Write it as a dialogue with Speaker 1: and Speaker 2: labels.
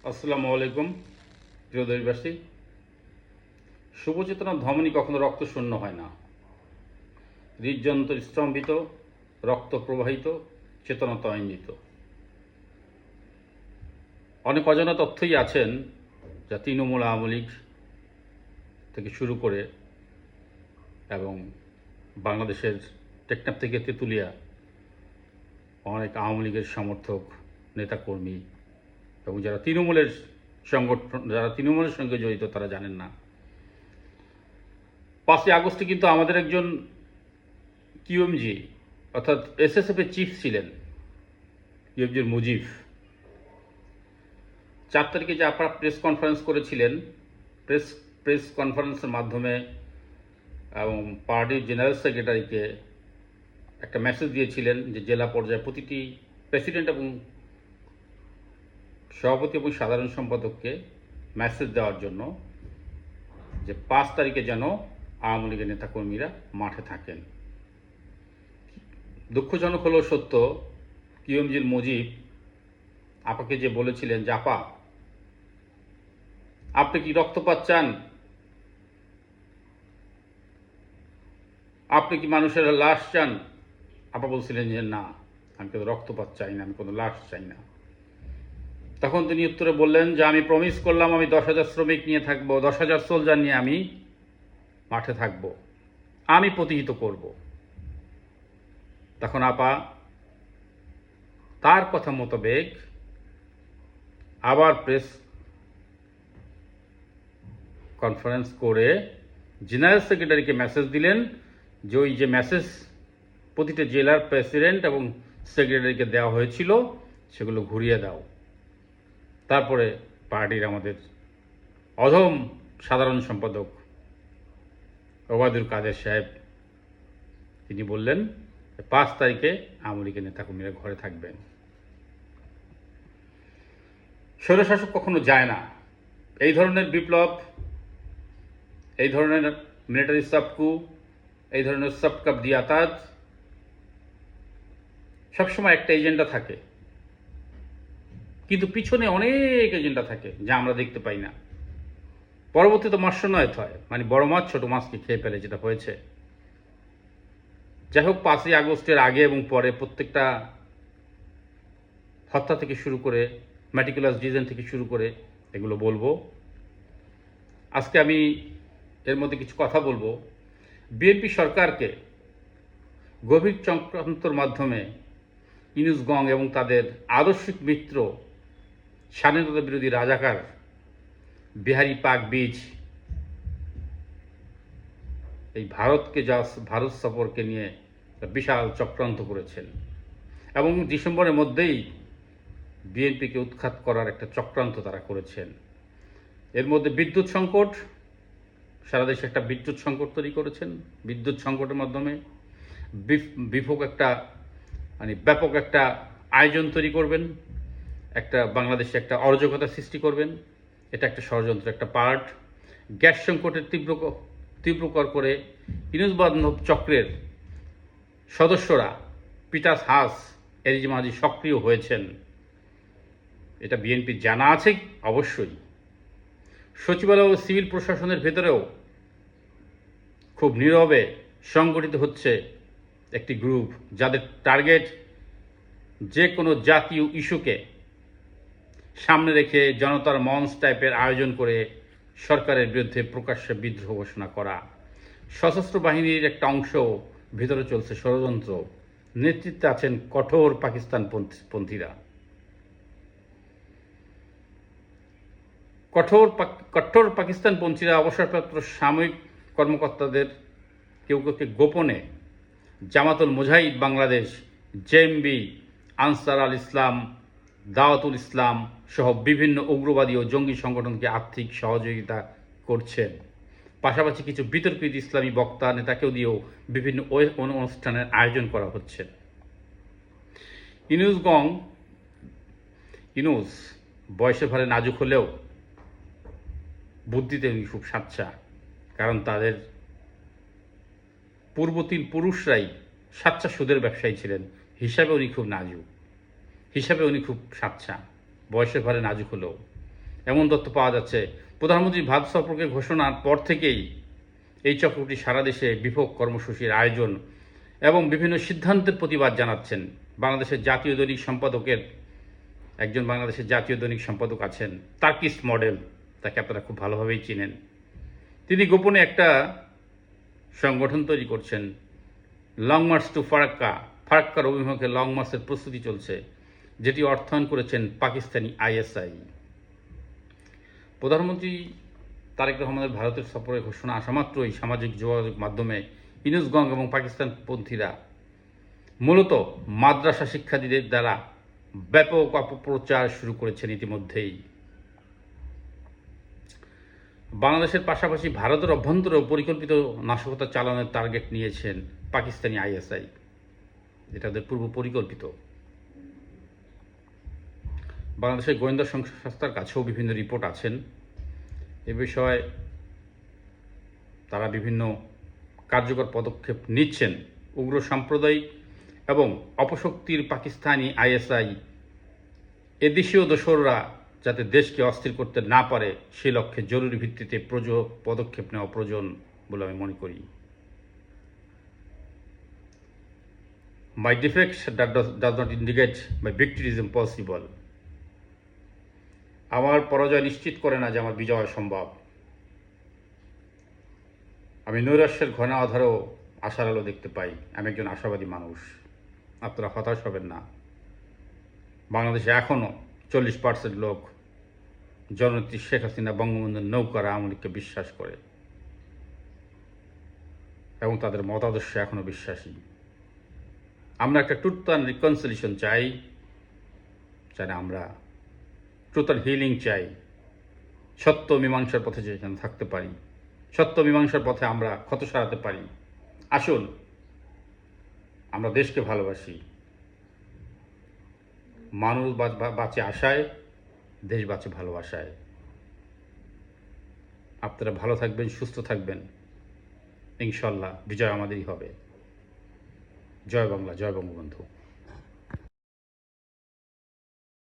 Speaker 1: আসসালামু আলাইকুম প্রিয় দেশবাসী। শুভচেতনার ধমনী কখনো রক্ত শূন্য হয় না। হৃদযন্ত্র স্তম্ভিত, রক্ত প্রবাহিত, চেতনা তরঙ্গিত। অনেক অজানা তথ্যই আছেন যা তৃণমূল আওয়ামী লীগ থেকে শুরু করে এবং বাংলাদেশের টেকনাফ থেকে তেঁতুলিয়া অনেক আওয়ামী লীগের সমর্থক, নেতাকর্মী এবং যারা তৃণমূলের সঙ্গে জড়িত তারা জানেন না। 5ই আগস্টে কিন্তু আমাদের একজন কিউএমজি অর্থাৎ এসএসএফের চিফ ছিলেন, কিউএমজির মুজিব। 4 তারিখে যে আপনারা প্রেস কনফারেন্স করেছিলেন, প্রেস কনফারেন্সের মাধ্যমে এবং পার্টির জেনারেল সেক্রেটারিকে একটা মেসেজ দিয়েছিলেন যে জেলা পর্যায়ে প্রতিটি প্রেসিডেন্ট এবং সভাপতি এবং সাধারণ সম্পাদককে মেসেজ দেওয়ার জন্য যে 5 তারিখে যেন আওয়ামী লীগের নেতাকর্মীরা মাঠে থাকেন। দুঃখজনক হলেও সত্য, কিউএমজির মুজিব আপাকে যে বলেছিলেন যে আপা আপনি কি রক্তপাত চান, আপনি কি মানুষের লাশ চান? আপা বলছিলেন যে না, আমি কোনো রক্তপাত চাই না, আমি কোনো লাশ চাই না। তখন তিনি উত্তরে বললেন যে আমি প্রমিস করলাম আমি 10,000 শ্রমিক নিয়ে থাকবো, 10,000 সোলজার নিয়ে আমি মাঠে থাকব, আমি প্রতিহিত করব। তখন আপা তার কথা মোতাবেক আবার প্রেস কনফারেন্স করে জেনারেল সেক্রেটারিকে মেসেজ দিলেন যে ওই যে মেসেজ প্রতিটা জেলার প্রেসিডেন্ট এবং সেক্রেটারিকে দেওয়া হয়েছিল সেগুলো ঘুরিয়ে দাও। তারপরে পার্টির আমাদের অধম সাধারণ সম্পাদক ওবায়দুল কাদের সাহেব তিনি বললেন 5 তারিখে আওয়ামী লীগের নেতাকর্মীরা ঘরে থাকবেন। স্বৈরশাসক কখনো যায় না। এই ধরনের বিপ্লব, এই ধরনের মিলিটারি সাবকু, এই ধরনের সবকাপ দিয়াতাজ সবসময় একটা এজেন্ডা থাকে, কিন্তু পিছনে অনেক এজেন্ডা থাকে যা আমরা দেখতে পাই না। পরবর্তীতে মৎস্যনয়ত হয়, মানে বড় মাছ ছোট মাছকে খেয়ে ফেলে, যেটা হয়েছে। যাই হোক, 5ই আগস্টের আগে এবং পরে প্রত্যেকটা হত্যা থেকে শুরু করে ম্যাটিকুলাস ডিজাইন থেকে শুরু করে এগুলো বলবো। আজকে আমি এর মধ্যে কিছু কথা বলবো। বিএনপি সরকারকে গভীর চক্রান্তর মাধ্যমে ইউনূস গং এবং তাদের আদর্শিক মিত্র স্বাধীনতা বিরোধী রাজাকার বিহারী পাক বীজ এই ভারত সফরকে নিয়ে বিশাল চক্রান্ত করেছেন এবং ডিসেম্বরের মধ্যেই বিএনপিকে উৎখাত করার একটা চক্রান্ত তারা করেছেন। এর মধ্যে বিদ্যুৎ সংকট, সারা দেশে একটা বিদ্যুৎ সংকট তৈরি করেছেন। বিদ্যুৎ সংকটের মাধ্যমে ব্যাপক একটা আয়োজন তৈরি করবেন, একটা বাংলাদেশে একটা অরাজকতা সৃষ্টি করবেন। এটা একটা ষড়যন্ত্র, একটা পার্ট। গ্যাস সংকটের তীব্রকর করে ইউনূস বান্ধব চক্রের সদস্যরা পিটাস হাস এর মাঝে সক্রিয় হয়েছেন, এটা বিএনপির জানা আছে অবশ্যই। সচিবালয় ও সিভিল প্রশাসনের ভেতরেও খুব নীরবে সংগঠিত হচ্ছে একটি গ্রুপ, যাদের টার্গেট যে কোনো জাতীয় ইস্যুকে সামনে রেখে জনতার মঞ্চ টাইপের আয়োজন করে সরকারের বিরুদ্ধে প্রকাশ্যে বিদ্রোহ ঘোষণা করা। সশস্ত্র বাহিনীর একটা অংশ ভিতরে চলছে ষড়যন্ত্র, নেতৃত্বে আছেন কঠোর পাকিস্তানপন্থীরা। কঠোর পাকিস্তানপন্থীরা অবসরপ্রাপ্ত সামরিক কর্মকর্তাদের কেউ কেউকে গোপনে জামাতুল মুজাহিদ বাংলাদেশ, জেএমবি, আনসার আল ইসলাম, দাওয়াতুল ইসলাম সহ বিভিন্ন উগ্রবাদী ও জঙ্গি সংগঠনকে আর্থিক সহযোগিতা করছেন। পাশাপাশি কিছু বিতর্কিত ইসলামী বক্তা নেতাকেও দিয়েও বিভিন্ন অনুষ্ঠানের আয়োজন করা হচ্ছে। ইউনূস বয়সে ভারে নাজুক হলেও বুদ্ধিতে উনি খুব সাচ্চা, কারণ তাদের পূর্বতীন পুরুষরাই সাচ্চা সুদের ব্যবসায়ী ছিলেন। হিসাবে উনি খুব নাজুক, হিসাবে উনি খুব সাচ্চা, বয়সের ভারে নাজুক হলেও। এমন তথ্য পাওয়া যাচ্ছে। প্রধানমন্ত্রী ভারত সফরকে ঘোষণার পর থেকেই এই চক্রটি সারা দেশে বিক্ষোভ কর্মসূচির আয়োজন এবং বিভিন্ন সিদ্ধান্তের প্রতিবাদ জানাচ্ছেন। বাংলাদেশের জাতীয় দৈনিক সম্পাদক আছেন টার্কিস্ট মডেল, তাকে আপনারা খুব ভালোভাবেই চিনেন। তিনি গোপনে একটা সংগঠন তৈরি করছেন, লং মার্চ টু ফারাক্কার অভিমুখে লং মার্চের প্রস্তুতি চলছে, যেটি অর্থায়ন করেছেন পাকিস্তানি আইএসআই। প্রধানমন্ত্রী তারেক রহমানের ভারতের সফরের ঘোষণা আসা মাত্রই সামাজিক যোগাযোগ মাধ্যমে ইউনুস গং এবং পাকিস্তানপন্থীরা মূলত মাদ্রাসা শিক্ষার্থীদের দ্বারা ব্যাপক অপপ্রচার শুরু করেছেন ইতিমধ্যেই। বাংলাদেশের পাশাপাশি ভারতের অভ্যন্তরেও পরিকল্পিত নাশকতা চালানোর টার্গেট নিয়েছেন পাকিস্তানি আইএসআই, যেটা ওদের পূর্ব পরিকল্পিত। বাংলাদেশের গোয়েন্দা সংস্থার কাছেও বিভিন্ন রিপোর্ট আছেন। এ বিষয়ে তারা বিভিন্ন কার্যকর পদক্ষেপ নিচ্ছেন। উগ্র সাম্প্রদায়িক এবং অপশক্তির পাকিস্তানি আইএসআই এদেশীয় দোসররা যাতে দেশকে অস্থির করতে না পারে সে লক্ষ্যে জরুরি ভিত্তিতে পদক্ষেপ নেওয়া প্রয়োজন বলে আমি মনে করি। My defects does not indicate my victory is impossible. আমার পরাজয় নিশ্চিত করে না যে আমার বিজয় সম্ভব। আমি নৈরাশ্যের ঘন আধারেও আশার আলো দেখতে পাই। আমি একজন আশাবাদী মানুষ। আপনারা হতাশ হবেন না। বাংলাদেশে এখনও 40% লোক জননেত্রী শেখ হাসিনা বঙ্গবন্ধুর নৌকার আওয়ামী লীগকে বিশ্বাস করে এবং তাদের মতাদর্শে এখনও বিশ্বাসী। আমরা একটা ট্রুথ অ্যান্ড রিকনসিলিয়েশন চাই, আমরা ট্রুথ অ্যান্ড হিলিং চাই। সত্য মীমাংসার পথে যেখানে থাকতে পারি, সত্য মীমাংসার পথে আমরা ক্ষত সারাতে পারি। আসুন, আমরা দেশকে ভালোবাসি। মানুষ বাঁচে আশায়, দেশ বাঁচে ভালোবাসায়। আপনারা ভালো থাকবেন, সুস্থ থাকবেন। ইনশাল্লাহ বিজয় আমাদেরই হবে। জয় বাংলা, জয় বঙ্গবন্ধু।